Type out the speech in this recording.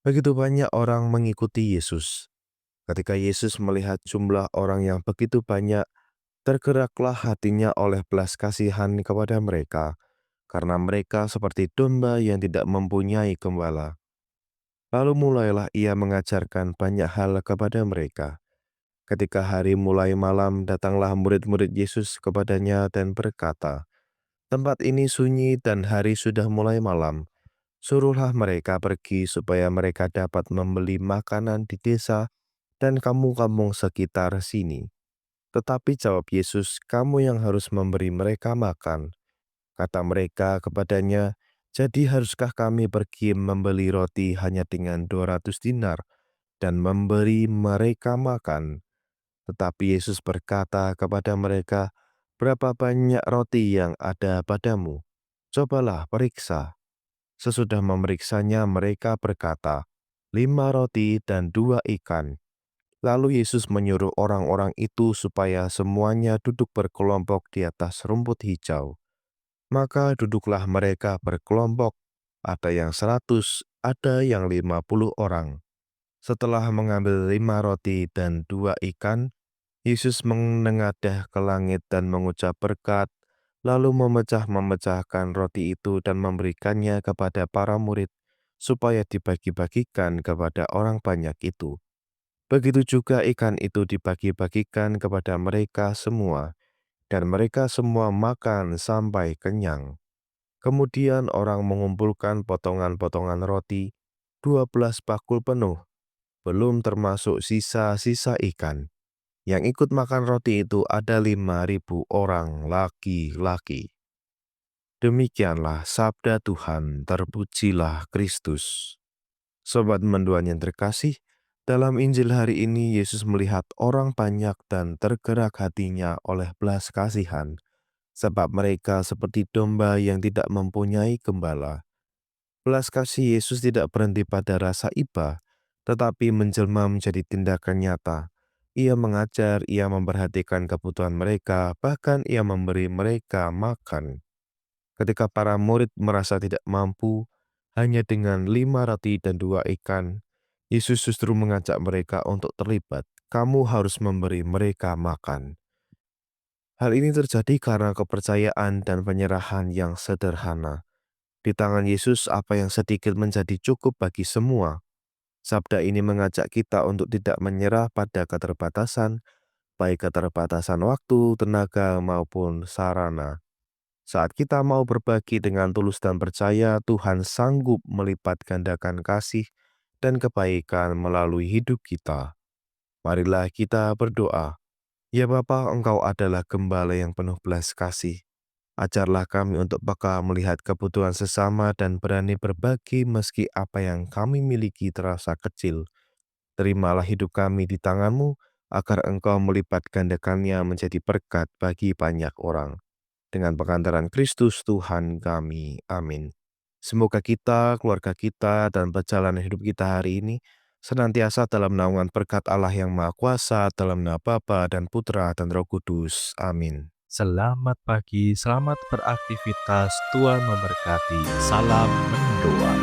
Begitu banyak orang mengikuti Yesus. Ketika Yesus melihat jumlah orang yang begitu banyak, tergeraklah hatinya oleh belas kasihan kepada mereka, karena mereka seperti domba yang tidak mempunyai gembala. Lalu mulailah ia mengajarkan banyak hal kepada mereka. Ketika hari mulai malam, datanglah murid-murid Yesus kepadanya dan berkata, "Tempat ini sunyi dan hari sudah mulai malam. Suruhlah mereka pergi supaya mereka dapat membeli makanan di desa dan kampung-kampung sekitar sini." Tetapi jawab Yesus, "Kamu yang harus memberi mereka makan." Kata mereka kepadanya, "Jadi haruskah kami pergi membeli roti hanya dengan 200 dinar dan memberi mereka makan?" Tetapi Yesus berkata kepada mereka, "Berapa banyak roti yang ada padamu? Cobalah periksa." Sesudah memeriksanya, mereka berkata, 5 roti dan 2 ikan. Lalu Yesus menyuruh orang-orang itu supaya semuanya duduk berkelompok di atas rumput hijau. Maka duduklah mereka berkelompok, ada yang 100, ada yang 50 orang. Setelah mengambil 5 roti dan 2 ikan, Yesus menengadah ke langit dan mengucap berkat, lalu memecah-memecahkan roti itu dan memberikannya kepada para murid, supaya dibagi-bagikan kepada orang banyak itu. Begitu juga ikan itu dibagi-bagikan kepada mereka semua, dan mereka semua makan sampai kenyang. Kemudian orang mengumpulkan potongan-potongan roti, 12 bakul penuh, belum termasuk sisa-sisa ikan. Yang ikut makan roti itu ada 5.000 orang laki-laki. Demikianlah sabda Tuhan, terpujilah Kristus. Sobat menduan yang terkasih, dalam Injil hari ini Yesus melihat orang banyak dan tergerak hatinya oleh belas kasihan, sebab mereka seperti domba yang tidak mempunyai gembala. Belas kasih Yesus tidak berhenti pada rasa iba, tetapi menjelma menjadi tindakan nyata. Ia mengajar, ia memperhatikan kebutuhan mereka, bahkan ia memberi mereka makan. Ketika para murid merasa tidak mampu, hanya dengan 5 roti dan 2 ikan, Yesus justru mengajak mereka untuk terlibat. Kamu harus memberi mereka makan. Hal ini terjadi karena kepercayaan dan penyerahan yang sederhana. Di tangan Yesus, apa yang sedikit menjadi cukup bagi semua. Sabda ini mengajak kita untuk tidak menyerah pada keterbatasan, baik keterbatasan waktu, tenaga, maupun sarana. Saat kita mau berbagi dengan tulus dan percaya, Tuhan sanggup melipat gandakan kasih dan kebaikan melalui hidup kita. Marilah kita berdoa. Ya Bapa, Engkau adalah gembala yang penuh belas kasih. Ajarlah kami untuk peka melihat kebutuhan sesama dan berani berbagi meski apa yang kami miliki terasa kecil. Terimalah hidup kami di tangan-Mu, agar Engkau melipat gandakannya menjadi berkat bagi banyak orang. Dengan pengantaran Kristus Tuhan kami. Amin. Semoga kita, keluarga kita, dan perjalanan hidup kita hari ini senantiasa dalam naungan berkat Allah yang Maha Kuasa, dalam nama Bapa dan Putra dan Roh Kudus. Amin. Selamat pagi, selamat beraktivitas, Tuhan memberkati. Salam mendoa.